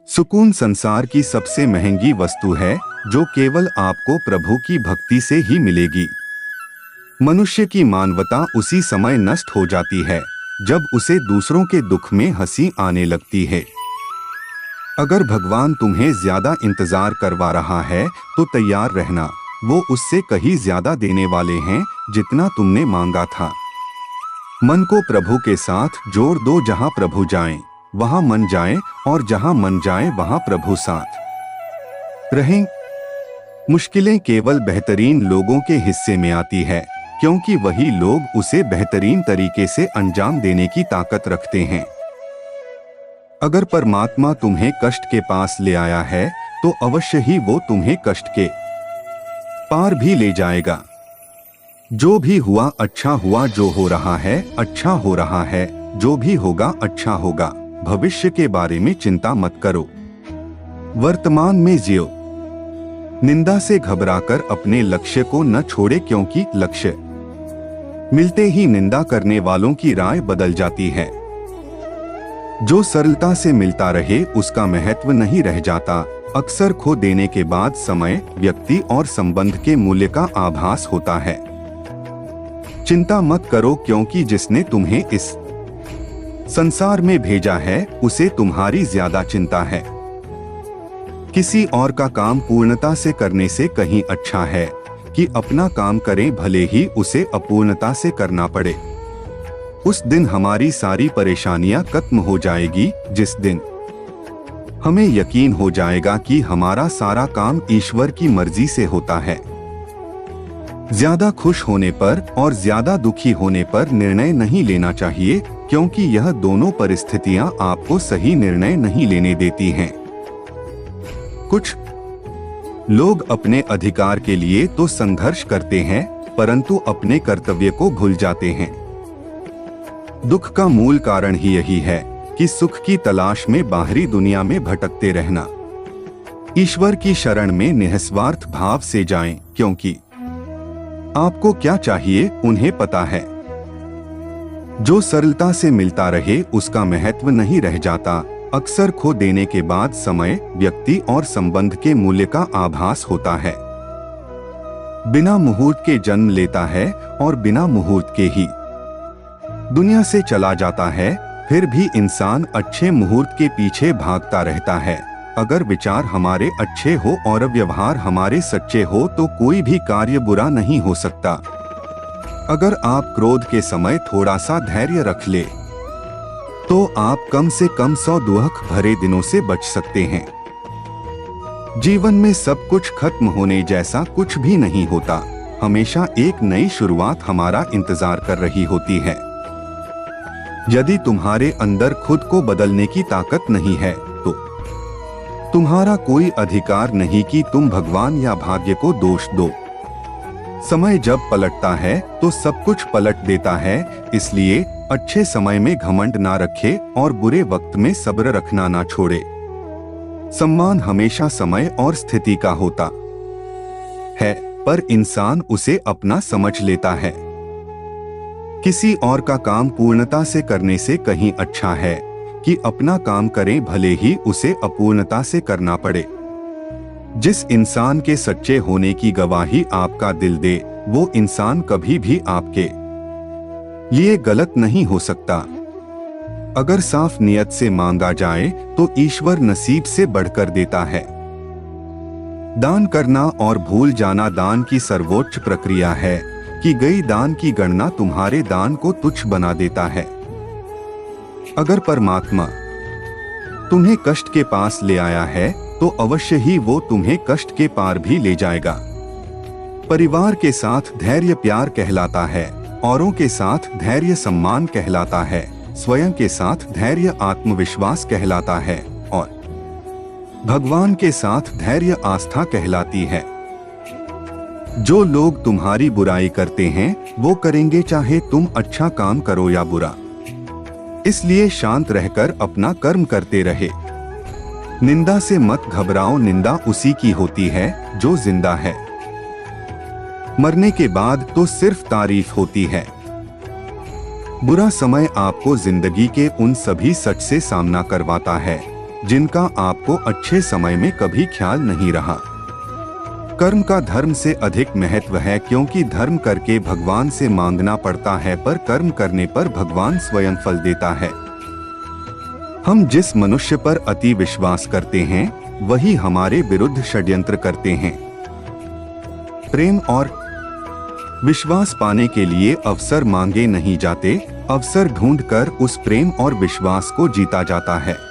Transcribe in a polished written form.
सुकून संसार की सबसे महंगी वस्तु है जो केवल आपको प्रभु की भक्ति से ही मिलेगी। मनुष्य की मानवता उसी समय नष्ट हो जाती है जब उसे दूसरों के दुख में हंसी आने लगती है। अगर भगवान तुम्हें ज्यादा इंतजार करवा रहा है तो तैयार रहना, वो उससे कहीं ज्यादा देने वाले हैं जितना तुमने मांगा था। मन को प्रभु के साथ जोड़ दो, जहां प्रभु जाएं वहां मन जाए, और जहां मन जाए वहां प्रभु साथ रहें। मुश्किलें केवल बेहतरीन लोगों के हिस्से में आती है, क्योंकि वही लोग उसे बेहतरीन तरीके से अंजाम देने की ताकत रखते हैं। अगर परमात्मा तुम्हें कष्ट के पास ले आया है तो अवश्य ही वो तुम्हें कष्ट के पार भी ले जाएगा। जो भी हुआ अच्छा हुआ, जो हो रहा है अच्छा हो रहा है, जो भी होगा अच्छा होगा। भविष्य के बारे में चिंता मत करो, वर्तमान में जियो। निंदा से घबराकर अपने लक्ष्य को न छोड़े, क्योंकि लक्ष्य मिलते ही निंदा करने वालों की राय बदल जाती है। जो सरलता से मिलता रहे उसका महत्व नहीं रह जाता। अक्सर खो देने के बाद समय, व्यक्ति और संबंध के मूल्य का आभास होता है। चिंता मत करो, क्योंकि जिसने तुम्हें इस संसार में भेजा है उसे तुम्हारी ज्यादा चिंता है। किसी और का काम पूर्णता से करने से कहीं अच्छा है कि अपना काम करें, भले ही उसे अपूर्णता से करना पड़े। उस दिन हमारी सारी परेशानियां खत्म हो जाएगी, जिस दिन हमें यकीन हो जाएगा कि हमारा सारा काम ईश्वर की मर्जी से होता है। ज्यादा खुश होने पर और ज्यादा दुखी होने पर निर्णय नहीं लेना चाहिए, क्योंकि यह दोनों परिस्थितियां आपको सही निर्णय नहीं लेने देती हैं। कुछ लोग अपने अधिकार के लिए तो संघर्ष करते हैं, परंतु अपने कर्तव्य को भूल जाते हैं। दुख का मूल कारण ही यही है कि सुख की तलाश में बाहरी दुनिया में भटकते रहना। ईश्वर की शरण में निस्वार्थ भाव से जाएं, क्योंकि आपको क्या चाहिए उन्हें पता है। जो सरलता से मिलता रहे उसका महत्व नहीं रह जाता। अक्सर खो देने के बाद समय, व्यक्ति और संबंध के मूल्य का आभास होता है। बिना मुहूर्त के जन्म लेता है और बिना मुहूर्त के ही दुनिया से चला जाता है। फिर भी इंसान अच्छे मुहूर्त के पीछे भागता रहता है। अगर विचार हमारे अच्छे हो और व्यवहार हमारे सच्चे हो तो कोई भी कार्य बुरा नहीं हो सकता। अगर आप क्रोध के समय थोड़ा सा धैर्य रख ले तो आप कम से कम 100 दुख भरे दिनों से बच सकते हैं। जीवन में सब कुछ खत्म होने जैसा कुछ भी नहीं होता। हमेशा एक नई शुरुआत हमारा इंतजार कर रही होती है। यदि तुम्हारे अंदर खुद को बदलने की ताकत नहीं है तो तुम्हारा कोई अधिकार नहीं कि तुम भगवान या भाग्य को दोष दो। समय जब पलटता है तो सब कुछ पलट देता है। इसलिए अच्छे समय में घमंड ना रखे और बुरे वक्त में सब्र रखना ना छोड़े। सम्मान हमेशा समय और स्थिति का होता है, पर इंसान उसे अपना समझ लेता है। किसी और का काम पूर्णता से करने से कहीं अच्छा है कि अपना काम करें, भले ही उसे अपूर्णता से करना पड़े। जिस इंसान के सच्चे होने की गवाही आपका दिल दे, वो इंसान कभी भी आपके लिए गलत नहीं हो सकता। अगर साफ नियत से मांगा जाए तो ईश्वर नसीब से बढ़कर देता है। दान करना और भूल जाना दान की सर्वोच्च प्रक्रिया है। की गई दान की गणना तुम्हारे दान को तुच्छ बना देता है। अगर परमात्मा तुम्हें कष्ट के पास ले आया है तो अवश्य ही वो तुम्हें कष्ट के पार भी ले जाएगा। परिवार के साथ धैर्य प्यार कहलाता है, औरों के साथ धैर्य सम्मान कहलाता है, स्वयं के साथ धैर्य आत्मविश्वास कहलाता है, और भगवान के साथ धैर्य आस्था कहलाती है। जो लोग तुम्हारी बुराई करते हैं वो करेंगे, चाहे तुम अच्छा काम करो या बुरा। इसलिए शांत रहकर अपना कर्म करते रहे। निंदा से मत घबराओ, निंदा उसी की होती है जो जिंदा है। मरने के बाद तो सिर्फ तारीफ होती है। बुरा समय आपको जिंदगी के उन सभी सच से सामना करवाता है जिनका आपको अच्छे समय में कभी ख्याल नहीं रहा। कर्म का धर्म से अधिक महत्व है, क्योंकि धर्म करके भगवान से मांगना पड़ता है, पर कर्म करने पर भगवान स्वयं फल देता है। हम जिस मनुष्य पर अति विश्वास करते हैं वही हमारे विरुद्ध षड्यंत्र करते हैं। प्रेम और विश्वास पाने के लिए अवसर मांगे नहीं जाते, अवसर ढूंढकर उस प्रेम और विश्वास को जीता जाता है।